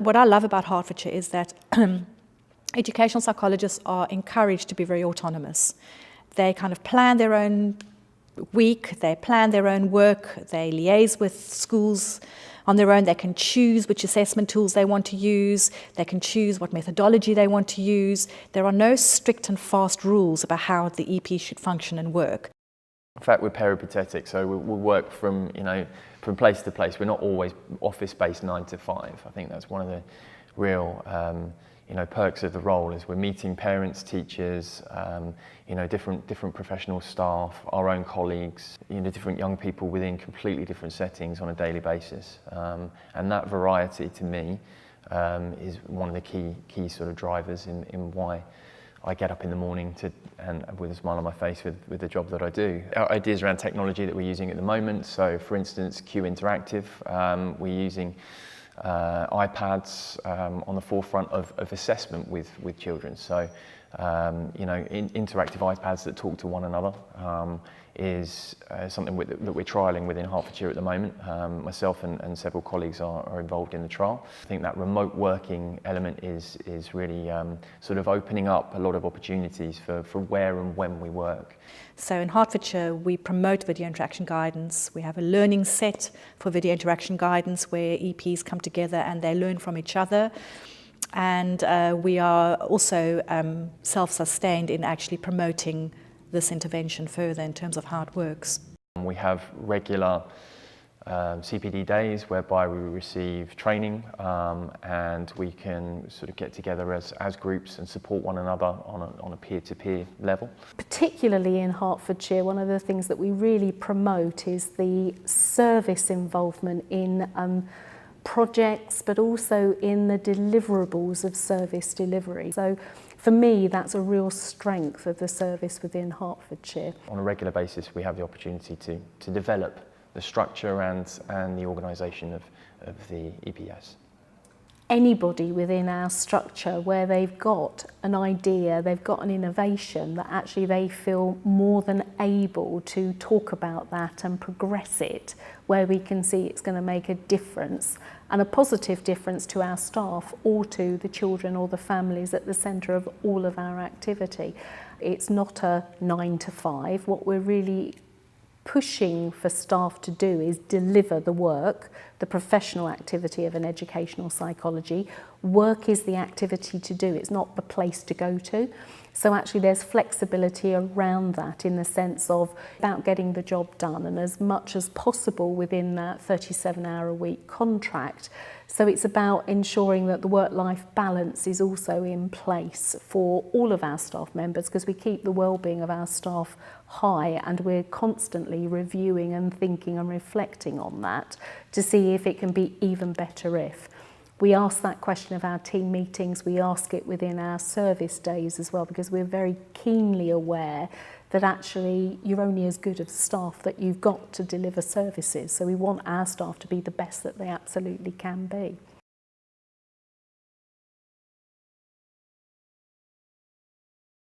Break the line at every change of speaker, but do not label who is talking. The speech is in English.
What I love about Hertfordshire is that educational psychologists are encouraged to be very autonomous. They kind of plan their own week, they plan their own work, they liaise with schools on their own. They can choose which assessment tools they want to use, they can choose what methodology they want to use. There are no strict and fast rules about how the EP should function and work.
In fact, we're peripatetic, so we'll work from place to place. We're not always office-based 9 to 5. I think that's one of the real perks of the role, is we're meeting parents, teachers, different professional staff, our own colleagues, different young people within completely different settings on a daily basis. And that variety, to me, is one of the key sort of drivers in why I get up in the morning and with a smile on my face with the job that I do. Our ideas around technology that we're using at the moment, so for instance, Q Interactive, we're using iPads on the forefront of assessment with children. So, interactive iPads that talk to one another is something that we're trialling within Hertfordshire at the moment. Myself and several colleagues are involved in the trial. I think that remote working element is really sort of opening up a lot of opportunities for where and when we work.
So in Hertfordshire, we promote video interaction guidance. We have a learning set for video interaction guidance where EPs come together and they learn from each other. And we are also self-sustained in actually promoting this intervention further in terms of how it works.
We have regular CPD days whereby we receive training and we can sort of get together as groups and support one another on a peer-to-peer level.
Particularly in Hertfordshire, one of the things that we really promote is the service involvement in projects, but also in the deliverables of service delivery. So for me, that's a real strength of the service within Hertfordshire.
On a regular basis, we have the opportunity to develop the structure and the organisation of the EPS.
Anybody within our structure where they've got an idea, they've got an innovation that actually they feel more than able to talk about that and progress it, where we can see it's going to make a difference and a positive difference to our staff or to the children or the families at the centre of all of our activity. It's not a 9 to 5. What we're really pushing for staff to do is deliver the work, the professional activity of an educational psychology. Work is the activity to do, it's not the place to go to. So actually there's flexibility around that in the sense of about getting the job done and as much as possible within that 37-hour-a-week contract. So it's about ensuring that the work-life balance is also in place for all of our staff members, because we keep the well-being of our staff high and we're constantly reviewing and thinking and reflecting on that to see if it can be even better if. We ask that question of our team meetings, we ask it within our service days as well, because we're very keenly aware that actually you're only as good as the staff that you've got to deliver services. So we want our staff to be the best that they absolutely can be.